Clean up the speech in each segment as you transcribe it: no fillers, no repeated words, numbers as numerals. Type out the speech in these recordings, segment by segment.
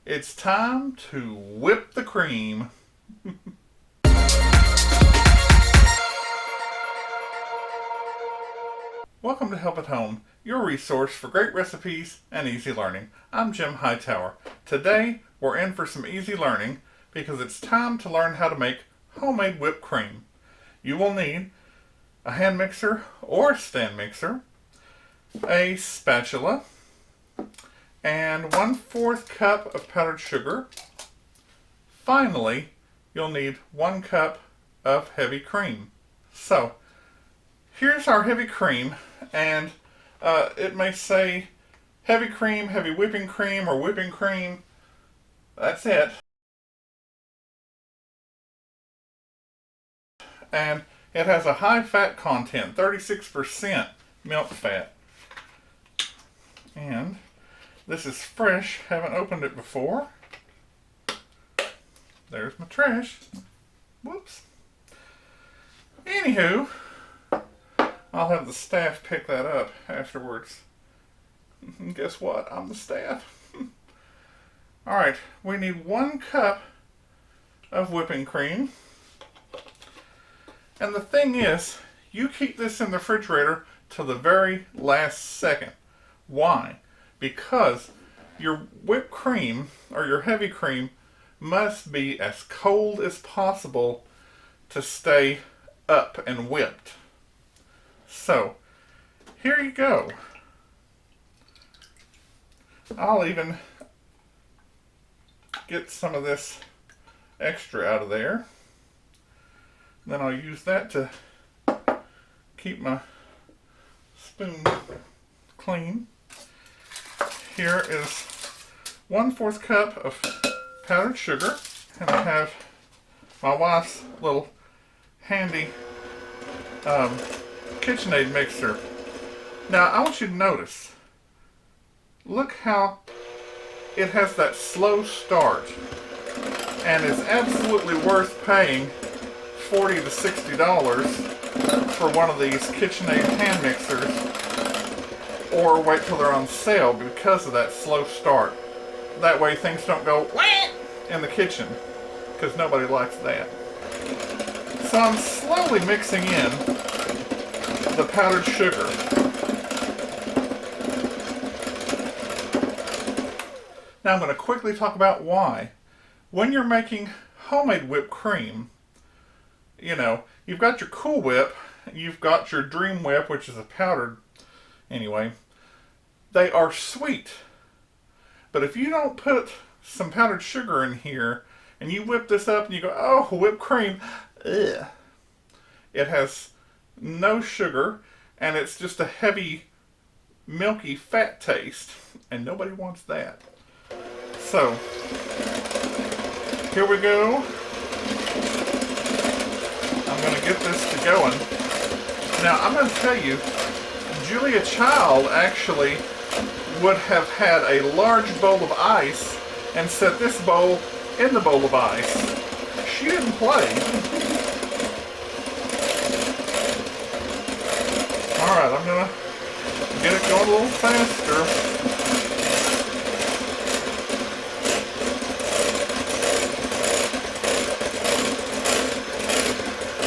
It's time to whip the cream. Welcome to Help at Home, your resource for great recipes and easy learning. I'm Jim Hightower. Today, we're in for some easy learning because it's time to learn how to make homemade whipped cream. You will need a hand mixer or stand mixer, a spatula, and 1/4 cup of powdered sugar. Finally, you'll need 1 cup of heavy cream. So, here's our heavy cream, and it may say heavy cream, heavy whipping cream, or whipping cream. That's it. And it has a high fat content, 36% milk fat. And this is fresh, haven't opened it before. There's my trash. Whoops. Anywho, I'll have the staff pick that up afterwards. And guess what? I'm the staff. Alright, we need 1 cup of whipping cream. And the thing is, you keep this in the refrigerator till the very last second. Why? Because your whipped cream, or your heavy cream, must be as cold as possible to stay up and whipped. So, here you go. I'll even get some of this extra out of there. Then I'll use that to keep my spoon clean. Here is 1/4 cup of powdered sugar, and I have my wife's little handy KitchenAid mixer. Now I want you to notice, look how it has that slow start, and it's absolutely worth paying $40 to $60 for one of these KitchenAid hand mixers, or wait till they're on sale because of that slow start. That way things don't go wham in the kitchen, because nobody likes that. So I'm slowly mixing in the powdered sugar. Now I'm going to quickly talk about why. When you're making homemade whipped cream, you know, you've got your Cool Whip, you've got your Dream Whip, which is a powdered, anyway. They are sweet. But if you don't put some powdered sugar in here, and you whip this up and you go, oh, whipped cream, ugh. It has no sugar, and it's just a heavy, milky fat taste, and nobody wants that. So, here we go. I'm going to get this to going. Now, I'm going to tell you, Julia Child actually would have had a large bowl of ice and set this bowl in the bowl of ice. She didn't play. Alright, I'm going to get it going a little faster.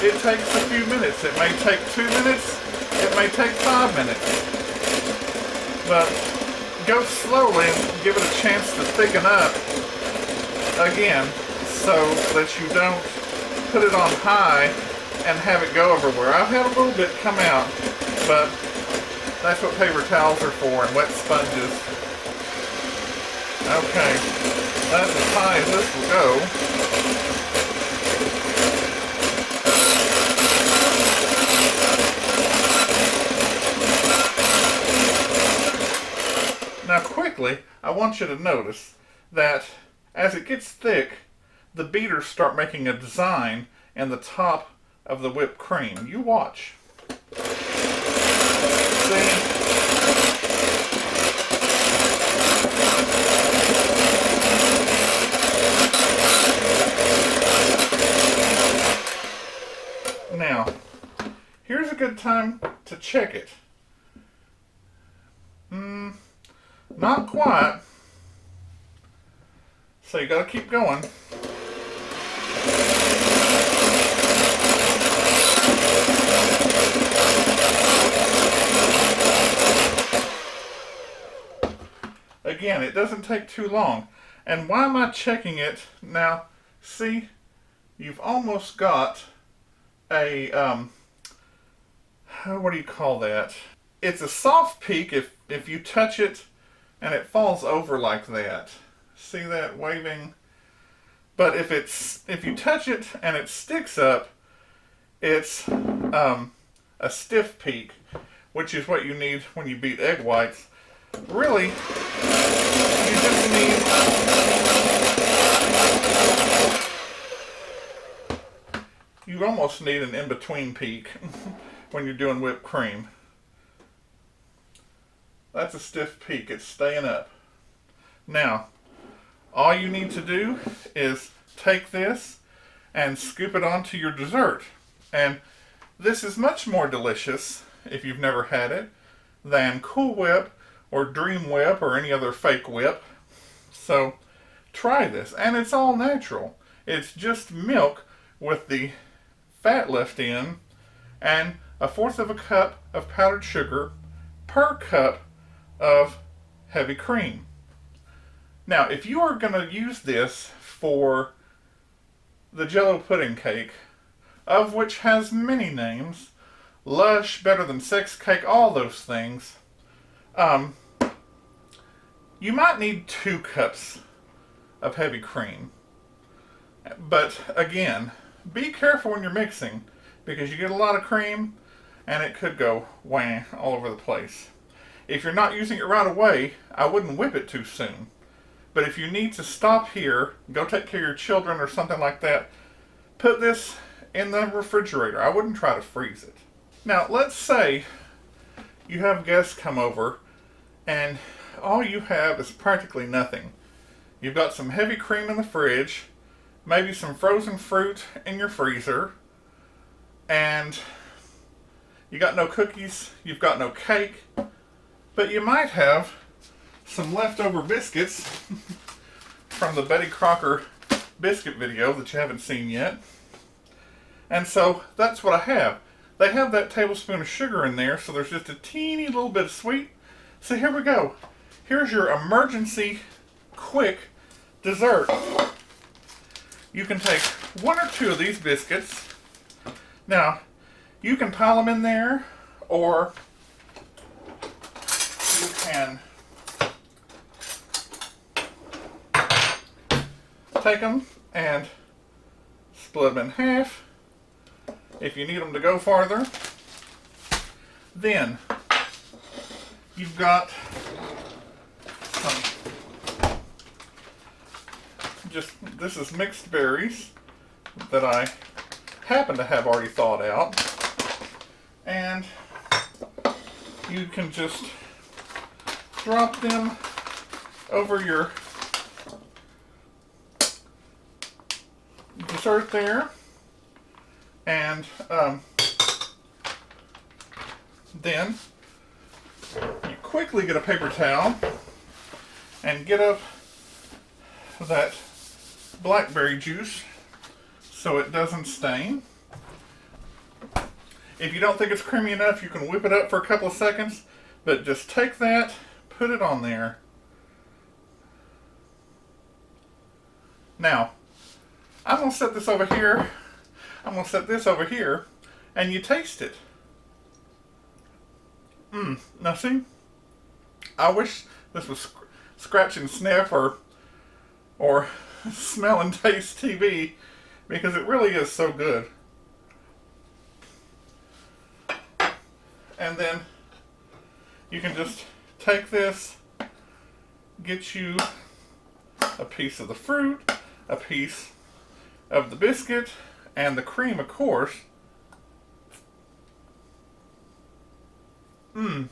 It takes a few minutes. It may take 2 minutes. It may take 5 minutes. But go slowly and give it a chance to thicken up again, so that you don't put it on high and have it go everywhere. I've had a little bit come out, but that's what paper towels are for, and wet sponges. Okay, that's as high as this will go. Now quickly, I want you to notice that as it gets thick, the beaters start making a design in the top of the whipped cream. You watch. See? Now, here's a good time to check it. Not quite. So you got to keep going. Again, it doesn't take too long. And why am I checking it? Now, see, you've almost got a, what do you call that? It's a soft peak if you touch it and it falls over like that. See that waving? But if you touch it and it sticks up, it's a stiff peak, which is what you need when you beat egg whites. Really, you just need you almost need an in-between peak when you're doing whipped cream. That's a stiff peak. It's staying up. Now, all you need to do is take this and scoop it onto your dessert. And this is much more delicious, if you've never had it, than Cool Whip or Dream Whip or any other fake whip. So try this. And it's all natural. It's just milk with the fat left in and 1/4 cup of powdered sugar per cup of heavy cream. Now, if you are going to use this for the Jell-O pudding cake, of which has many names, Lush, Better Than Sex Cake, all those things, you might need 2 cups of heavy cream. But again, be careful when you're mixing, because you get a lot of cream and it could go whang all over the place. If you're not using it right away, I wouldn't whip it too soon. But if you need to stop here, go take care of your children or something like that, put this in the refrigerator. I wouldn't try to freeze it. Now, let's say you have guests come over and all you have is practically nothing. You've got some heavy cream in the fridge, maybe some frozen fruit in your freezer, and you got no cookies, you've got no cake, but you might have some leftover biscuits from the Betty Crocker biscuit video that you haven't seen yet. And so that's what I have. They have that tablespoon of sugar in there, so there's just a teeny little bit of sweet. So here we go. Here's your emergency quick dessert. You can take 1 or 2 of these biscuits. Now, you can pile them in there, or you can take them and split them in half if you need them to go farther. Then you've got some, this is mixed berries that I happen to have already thawed out, and you can just drop them over your dessert there, and then you quickly get a paper towel and get up that blackberry juice so it doesn't stain. If you don't think it's creamy enough, you can whip it up for a couple of seconds, but just take that, put it on there. Now, I'm going to set this over here. I'm going to set this over here, and you taste it. Now see, I wish this was scratch and sniff or smell and taste TV, because it really is so good. And then you can just take this, get you a piece of the fruit, a piece of the biscuit, and the cream, of course. And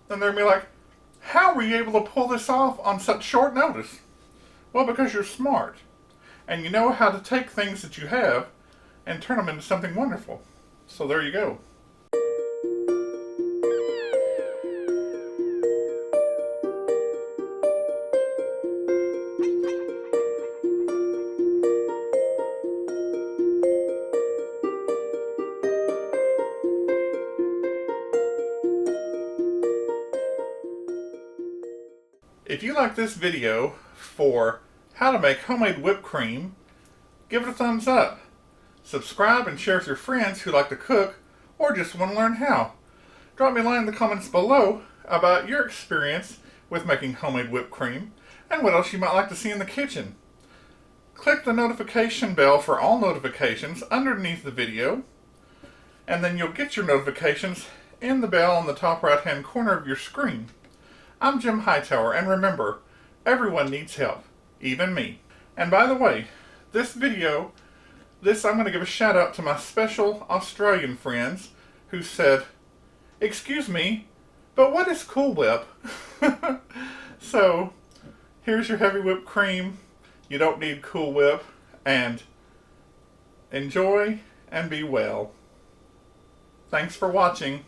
they're going to be like, how were you able to pull this off on such short notice? Well, because you're smart. And you know how to take things that you have and turn them into something wonderful. So there you go. like this video for how to make homemade whipped cream, give it a thumbs up. Subscribe and share with your friends who like to cook or just want to learn how. Drop me a line in the comments below about your experience with making homemade whipped cream and what else you might like to see in the kitchen. Click the notification bell for all notifications underneath the video, and then you'll get your notifications in the bell on the top right hand corner of your screen. I'm Jim Hightower, and remember, everyone needs help, even me. And by the way, I'm going to give a shout out to my special Australian friends who said, "Excuse me, but what is Cool Whip?" So, here's your heavy whipped cream. You don't need Cool Whip, and enjoy and be well. Thanks for watching.